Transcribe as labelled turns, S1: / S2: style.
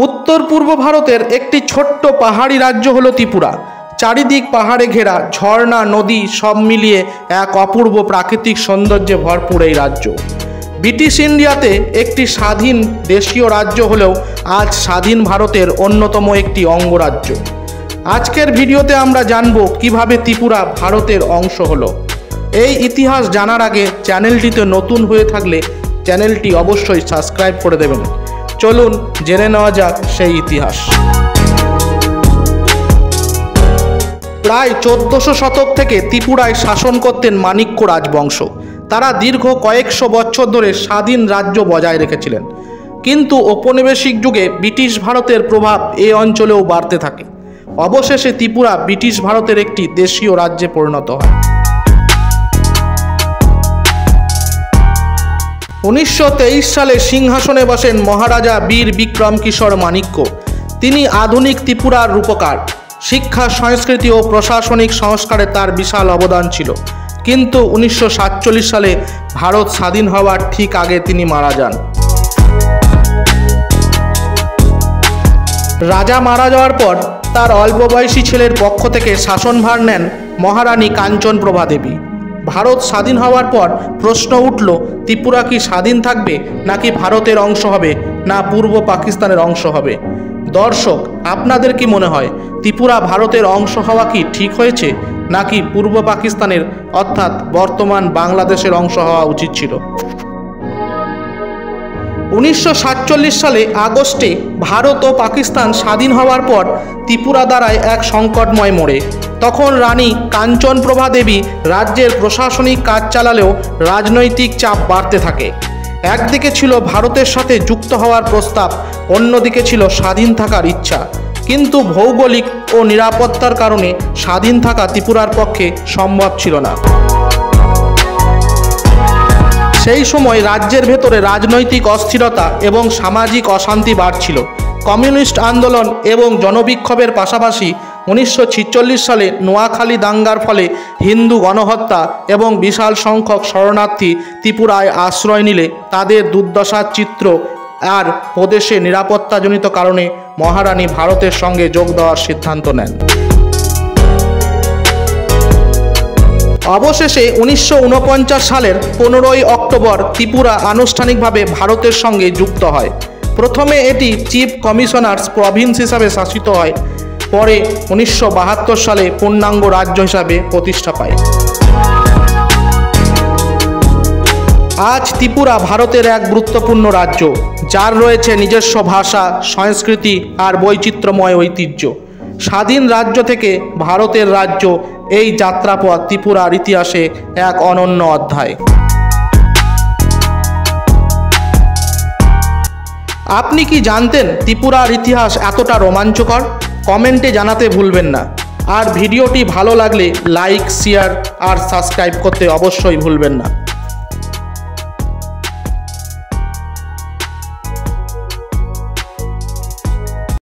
S1: উত্তর পূর্ব ভারতের একটি ছোট্ট পাহাড়ি রাজ্য হলো ত্রিপুরা। চারিদিক পাহাড়ে ঘেরা, ঝর্ণা নদী সব মিলিয়ে এক অপূর্ব প্রাকৃতিক সৌন্দর্যে ভরপুর এই রাজ্য। ব্রিটিশ ইন্ডিয়াতে একটি স্বাধীন দেশীয় রাজ্য হলেও আজ স্বাধীন ভারতের অন্যতম একটি অঙ্গরাজ্য। আজকের ভিডিওতে আমরা জানব কিভাবে ত্রিপুরা ভারতের অংশ হলো। এই ইতিহাস জানার আগে চ্যানেলটিতে নতুন হয়ে থাকলে চ্যানেলটি অবশ্যই সাবস্ক্রাইব করে দেবেন। চলুন জেনে নেওয়া যাক সেই ইতিহাস। প্রায় 1400 শতক থেকে ত্রিপুরায় শাসন করতেন মাণিক্য রাজবংশ। তারা দীর্ঘ কয়েকশো বছর ধরে স্বাধীন রাজ্য বজায় রেখেছিলেন। কিন্তু ঔপনিবেশিক যুগে ব্রিটিশ ভারতের প্রভাব এই অঞ্চলেও বাড়তে থাকে। অবশেষে ত্রিপুরা ব্রিটিশ ভারতের একটি দেশীয় রাজ্যে পরিণত হয়। 1923 সালে সিংহাসনে বসেন মহারাজা বীর বিক্রম কিশোর মাণিক্য। তিনি আধুনিক ত্রিপুরার রূপকার। শিক্ষা, সংস্কৃতি ও প্রশাসনিক সংস্কারে তার বিশাল অবদান ছিল। কিন্তু 1947 সালে ভারত স্বাধীন হওয়ার ঠিক আগে তিনি মারা যান। রাজা মারা যাওয়ার পর তার অল্প বয়সী ছেলের পক্ষ থেকে শাসনভার নেন মহারানী কাঞ্চনপ্রভা দেবী। ভারত স্বাধীন হওয়ার পর প্রশ্ন উঠল, ত্রিপুরা কি স্বাধীন থাকবে, নাকি ভারতের অংশ হবে, না পূর্ব পাকিস্তানের অংশ হবে? দর্শক, আপনাদের কি মনে হয় ত্রিপুরা ভারতের অংশ হওয়া কি ঠিক হয়েছে, নাকি পূর্ব পাকিস্তানের অর্থাৎ বর্তমান বাংলাদেশের অংশ হওয়া উচিত ছিল? 1947 সালে আগস্টে ভারত ও পাকিস্তান স্বাধীন হওয়ার পর ত্রিপুরা দাঁড়ায় এক সংকটময় মোড়ে। তখন রানী কাঞ্চনপ্রভা দেবী রাজ্যের প্রশাসনিক কাজ চালালেও রাজনৈতিক চাপ বাড়তে থাকে। একদিকে ছিল ভারতের সাথে যুক্ত হওয়ার প্রস্তাব, অন্যদিকে ছিল স্বাধীন থাকার ইচ্ছা। কিন্তু ভৌগোলিক ও নিরাপত্তার কারণে স্বাধীন থাকা ত্রিপুরার পক্ষে সম্ভব ছিল না। সেই সময় রাজ্যের ভেতরে রাজনৈতিক অস্থিরতা এবং সামাজিক অশান্তি বাড়ছিল। কমিউনিস্ট আন্দোলন এবং জনবিক্ষোভের পাশাপাশি 1946 সালে নোয়াখালী দাঙ্গার ফলে হিন্দু গণহত্যা এবং বিশাল সংখ্যক শরণার্থী ত্রিপুরায় আশ্রয় নিলে তাদের দুর্দশার চিত্র আর প্রদেশে নিরাপত্তাজনিত কারণে মহারানী ভারতের সঙ্গে যোগ দেওয়ার সিদ্ধান্ত নেন। অবশেষে 1949 সালের 15ই অক্টোবর ত্রিপুরা আনুষ্ঠানিকভাবে ভারতের সঙ্গে যুক্ত হয়। প্রথমে এটি চিফ কমিশনার্স প্রভিন্স হিসাবে শাসিত হয়, পরে 1972 সালে পূর্ণাঙ্গ রাজ্য হিসাবে প্রতিষ্ঠা পায়। আজ ত্রিপুরা ভারতের এক গুরুত্বপূর্ণ রাজ্য, যার রয়েছে নিজস্ব ভাষা, সংস্কৃতি আর বৈচিত্র্যময় ঐতিহ্য। স্বাধীন রাজ্য থেকে ভারতের রাজ্য, এই যাত্রাপথ ত্রিপুরার ইতিহাসে এক অনন্য অধ্যায়। আপনি কি জানতেন ত্রিপুরার ইতিহাস এতটা রোমাঞ্চকর? কমেন্টে জানাতে ভুলবেন না। আর ভিডিওটি ভালো লাগলে লাইক, শেয়ার আর সাবস্ক্রাইব করতে অবশ্যই ভুলবেন না।